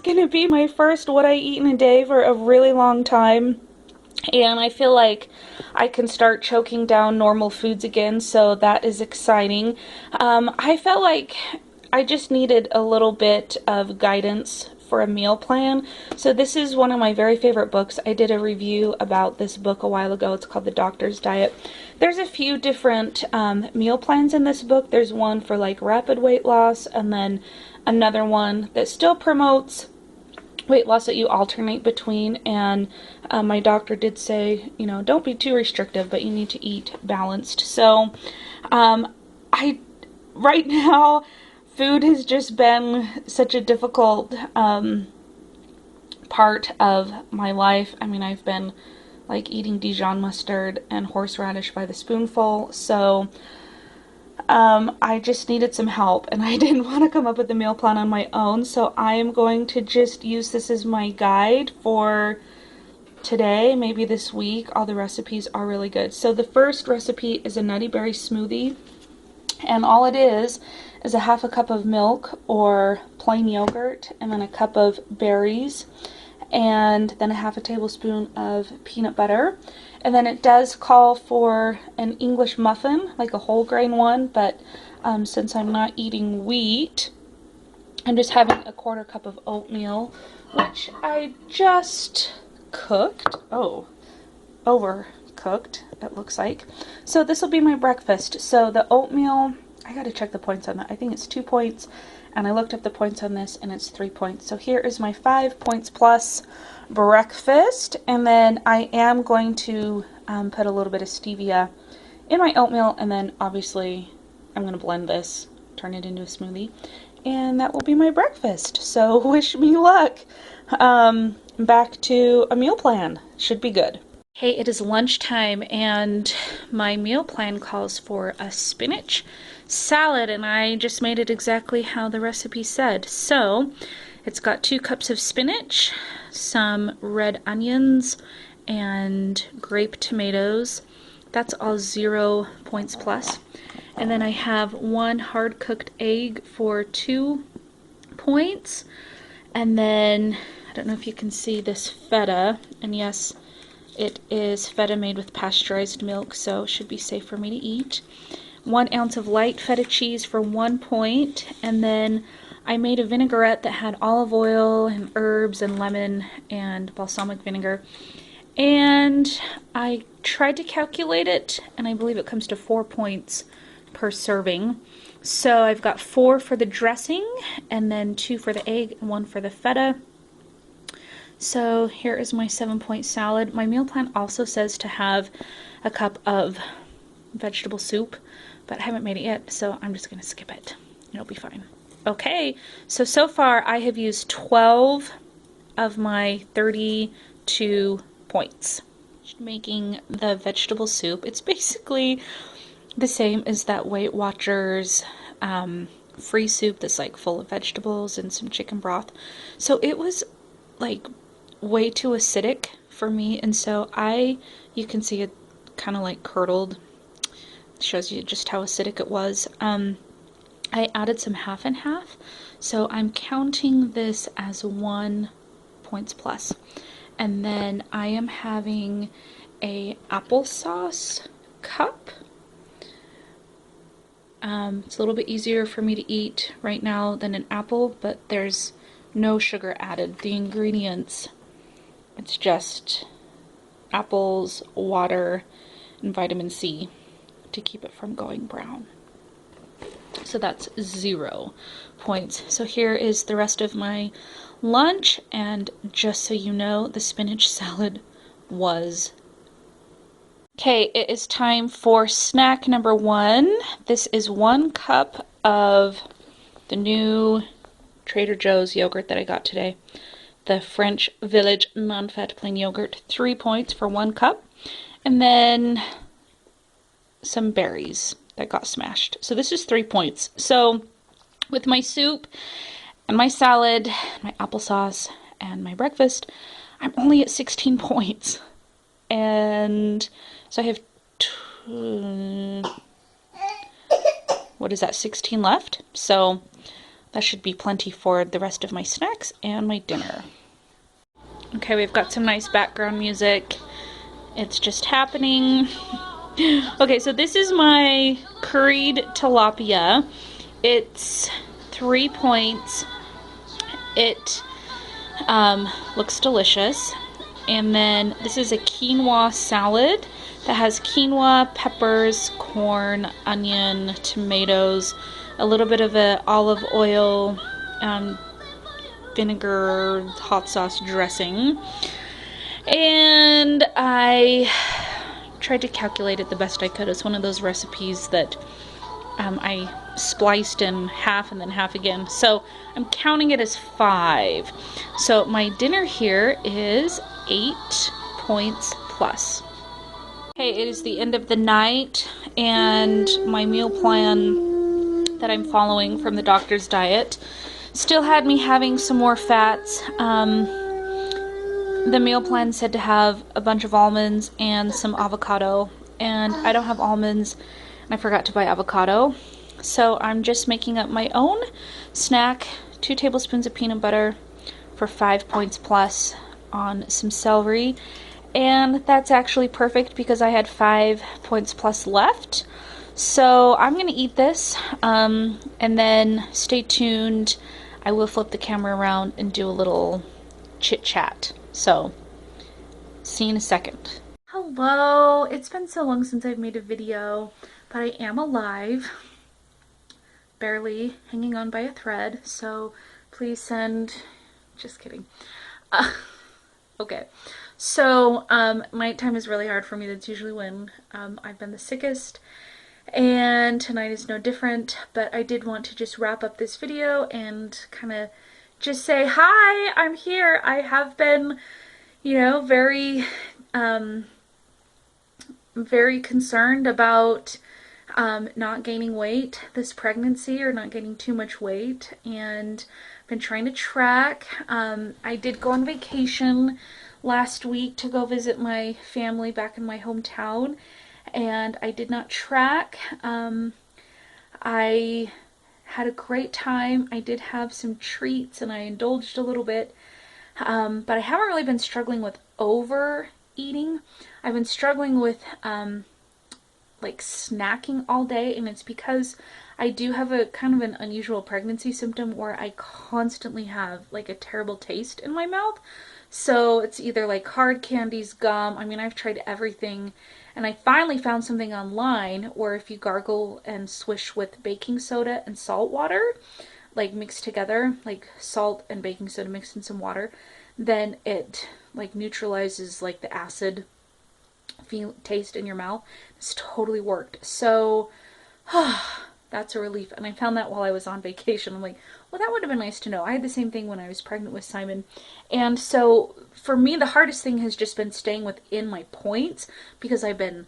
gonna be my first what I eat in a day for a really long time. And I feel like I can start choking down normal foods again, so that is exciting. I felt like I just needed a little bit of guidance for a meal plan. So this is one of my very favorite books. I did a review about this book a while ago. It's called The Doctor's Diet. There's a few different meal plans in this book. There's one for like rapid weight loss, and then another one that still promotes weight loss that you alternate between. And my doctor did say, you know, don't be too restrictive, but you need to eat balanced. So I right now, food has just been such a difficult part of my life. I mean, I've been like eating Dijon mustard and horseradish by the spoonful, so I just needed some help, and I didn't want to come up with a meal plan on my own, so I am going to just use this as my guide for today, maybe this week. All the recipes are really good. So the first recipe is a nutty berry smoothie, and all it is a half a cup of milk or plain yogurt, and then a cup of berries, and then a half a tablespoon of peanut butter. And then it does call for an English muffin, like a whole grain one, but since I'm not eating wheat, I'm just having a quarter cup of oatmeal, which I just cooked. Oh, overcooked, it looks like. So this will be my breakfast. So the oatmeal, I gotta check the points on that. I think it's 2 points, and I looked up the points on this, and it's 3 points. So here is my 5 points plus breakfast, and then I am going to put a little bit of stevia in my oatmeal, and then obviously I'm going to blend this, turn it into a smoothie, and that will be my breakfast. So wish me luck. Back to a meal plan. Should be good. Hey, it is lunchtime, and my meal plan calls for a spinach salad, and I just made it exactly how the recipe said. So it's got 2 cups of spinach, some red onions, and grape tomatoes. That's all 0 points plus. And then I have 1 hard-cooked egg for 2 points. And then, I don't know if you can see this feta, and yes, it is feta made with pasteurized milk, so it should be safe for me to eat. 1 ounce of light feta cheese for 1 point, and then I made a vinaigrette that had olive oil and herbs and lemon and balsamic vinegar. And I tried to calculate it, and I believe it comes to 4 points per serving. So I've got 4 for the dressing, and then 2 for the egg, and 1 for the feta. So here is my 7-point salad. My meal plan also says to have a cup of vegetable soup, but I haven't made it yet, so I'm just going to skip it. It'll be fine. Okay, so far I have used 12 of my 32 points. Making the vegetable soup, it's basically the same as that Weight Watchers free soup that's like full of vegetables and some chicken broth. So it was like way too acidic for me, and so you can see it kind of like curdled. Shows you just how acidic it was. I added some half and half, so I'm counting this as 1 points plus. And then I am having a applesauce cup. It's a little bit easier for me to eat right now than an apple, but there's no sugar added. The ingredients, it's just apples, water, and vitamin C to keep it from going brown. So that's 0 points. So here is the rest of my lunch, and just so you know, the spinach salad was... Okay, it is time for snack number 1. This is 1 cup of the new Trader Joe's yogurt that I got today. The French Village non-fat plain yogurt, 3 points for 1 cup. And then some berries that got smashed. So this is 3 points. So with my soup and my salad, my applesauce, and my breakfast, I'm only at 16 points. And so I have, what is that, 16 left? So that should be plenty for the rest of my snacks and my dinner. Okay, we've got some nice background music. It's just happening. Okay, so this is my curried tilapia. It's 3 points. It looks delicious. And then this is a quinoa salad that has quinoa, peppers, corn, onion, tomatoes, a little bit of a olive oil, vinegar, hot sauce dressing. And I tried to calculate it the best I could. It's one of those recipes that I spliced in half and then half again. So I'm counting it as 5. So my dinner here is 8 points plus. Okay, it is the end of the night, and my meal plan that I'm following from the doctor's diet still had me having some more fats. The meal plan said to have a bunch of almonds and some avocado, and I don't have almonds, and I forgot to buy avocado. So I'm just making up my own snack, 2 tablespoons of peanut butter for 5 points plus on some celery. And that's actually perfect because I had 5 points plus left. So I'm going to eat this, and then stay tuned. I will flip the camera around and do a little chit chat. So, see you in a second. Hello! It's been so long since I've made a video, but I am alive. Barely hanging on by a thread, so please send... Just kidding. Okay. So, nighttime is really hard for me. That's usually when I've been the sickest, and tonight is no different, but I did want to just wrap up this video and kind of just say, hi, I'm here. I have been, you know, very concerned about not gaining weight this pregnancy, or not gaining too much weight, and been trying to track. I did go on vacation last week to go visit my family back in my hometown, and I did not track. I had a great time. I did have some treats and I indulged a little bit, but I haven't really been struggling with overeating. I've been struggling with like snacking all day, and it's because I do have a kind of an unusual pregnancy symptom where I constantly have like a terrible taste in my mouth. So it's either like hard candies, gum. I mean, I've tried everything, and I finally found something online where if you gargle and swish with baking soda and salt water, like mixed together, like salt and baking soda mixed in some water, then it like neutralizes like the acid taste in your mouth. It's totally worked. So that's a relief. And I found that while I was on vacation. I'm like, well, that would have been nice to know. I had the same thing when I was pregnant with Simon. And so for me, the hardest thing has just been staying within my points, because I've been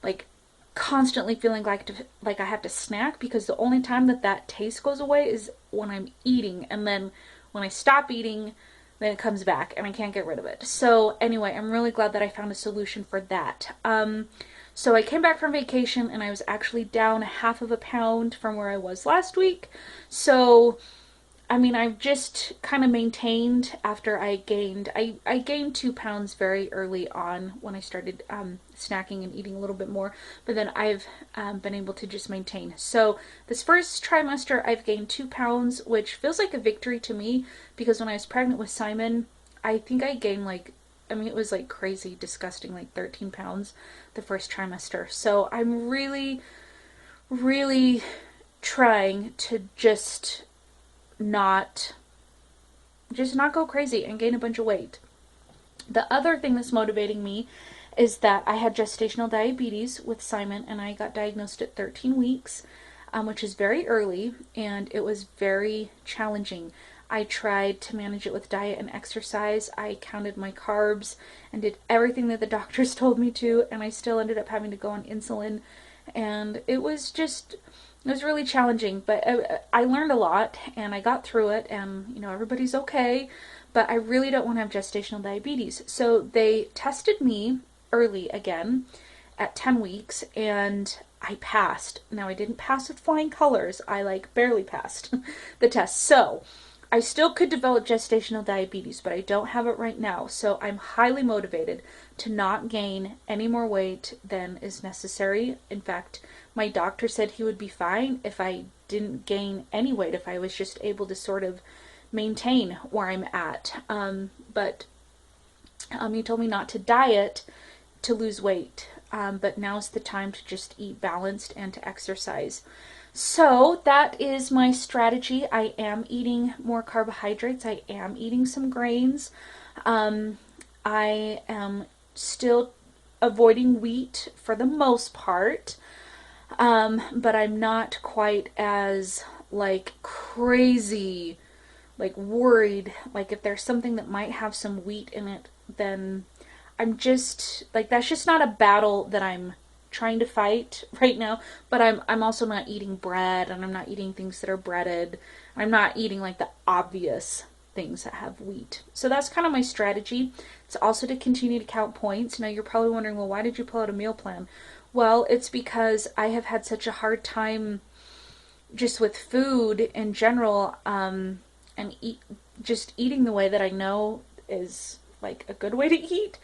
like constantly feeling like I have to snack, because the only time that taste goes away is when I'm eating. And then when I stop eating, then it comes back and I can't get rid of it. So anyway, I'm really glad that I found a solution for that. So I came back from vacation and I was actually down 1/2 pound from where I was last week. So, I mean, I've just kind of maintained after I gained 2 pounds very early on when I started snacking and eating a little bit more, but then I've been able to just maintain. So this first trimester I've gained 2 pounds, which feels like a victory to me, because when I was pregnant with Simon, I think I gained like, I mean, it was like crazy, disgusting, like 13 pounds the first trimester. So I'm really, really trying to just not go crazy and gain a bunch of weight. The other thing that's motivating me is that I had gestational diabetes with Simon, and I got diagnosed at 13 weeks, which is very early, and it was very challenging. I tried to manage it with diet and exercise. I counted my carbs and did everything that the doctors told me to, and I still ended up having to go on insulin, and it was really challenging, but I learned a lot, and I got through it, and, you know, everybody's okay, but I really don't want to have gestational diabetes. So they tested me early again at 10 weeks, and I passed. Now, I didn't pass with flying colors. I like barely passed the test. So, I still could develop gestational diabetes, but I don't have it right now. So, I'm highly motivated to not gain any more weight than is necessary. In fact, my doctor said he would be fine if I didn't gain any weight, if I was just able to sort of maintain where I'm at. But he told me not to diet to lose weight, but now's the time to just eat balanced and to exercise. So that is my strategy. I am eating more carbohydrates. I am eating some grains. I am still avoiding wheat for the most part, but I'm not quite as like crazy, like worried. Like if there's something that might have some wheat in it, then I'm just like, that's just not a battle that I'm trying to fight right now. But I'm also not eating bread, and I'm not eating things that are breaded. I'm not eating like the obvious things that have wheat. So that's kind of my strategy. It's also to continue to count points. Now you're probably wondering, well, why did you pull out a meal plan? Well, it's because I have had such a hard time just with food in general, and just eating the way that I know is like a good way to eat.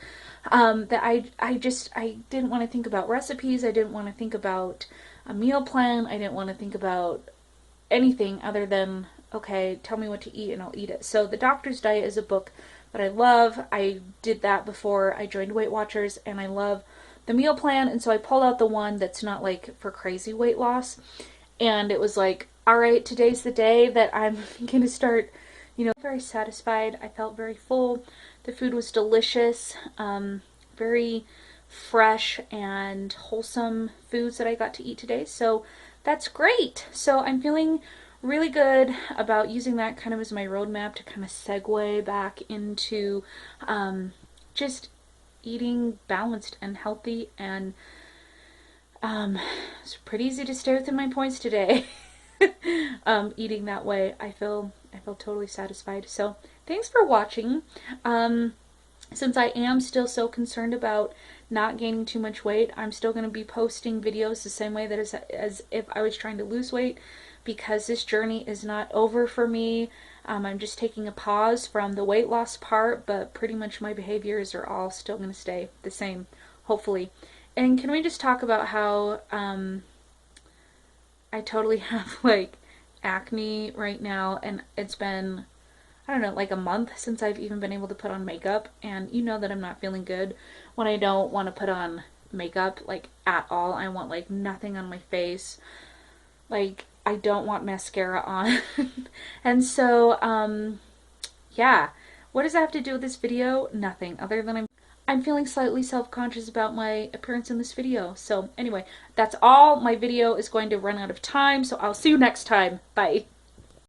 That I didn't want to think about recipes. I didn't want to think about a meal plan. I didn't want to think about anything other than, okay, tell me what to eat and I'll eat it. So The Doctor's Diet is a book that I love. I did that before I joined Weight Watchers, and I love the meal plan. And so I pulled out the one that's not like for crazy weight loss. And it was like, all right, today's the day that I'm going to start, very satisfied. I felt very full. The food was delicious, very fresh and wholesome foods that I got to eat today. So that's great. So I'm feeling really good about using that kind of as my roadmap to kind of segue back into just eating balanced and healthy, and it's pretty easy to stay within my points today. Eating that way, I feel totally satisfied. So thanks for watching. Since I am still so concerned about not gaining too much weight, I'm still going to be posting videos the same way that as if I was trying to lose weight, because this journey is not over for me. I'm just taking a pause from the weight loss part, but pretty much my behaviors are all still going to stay the same, hopefully. And can we just talk about how I totally have like acne right now, and it's been, I don't know, like a month since I've even been able to put on makeup, and you know that I'm not feeling good when I don't want to put on makeup like at all. I want like nothing on my face. Like I don't want mascara on. And so yeah, what does that have to do with this video? Nothing, other than I'm feeling slightly self-conscious about my appearance in this video. So anyway, that's all. My video is going to run out of time, so I'll see you next time. Bye.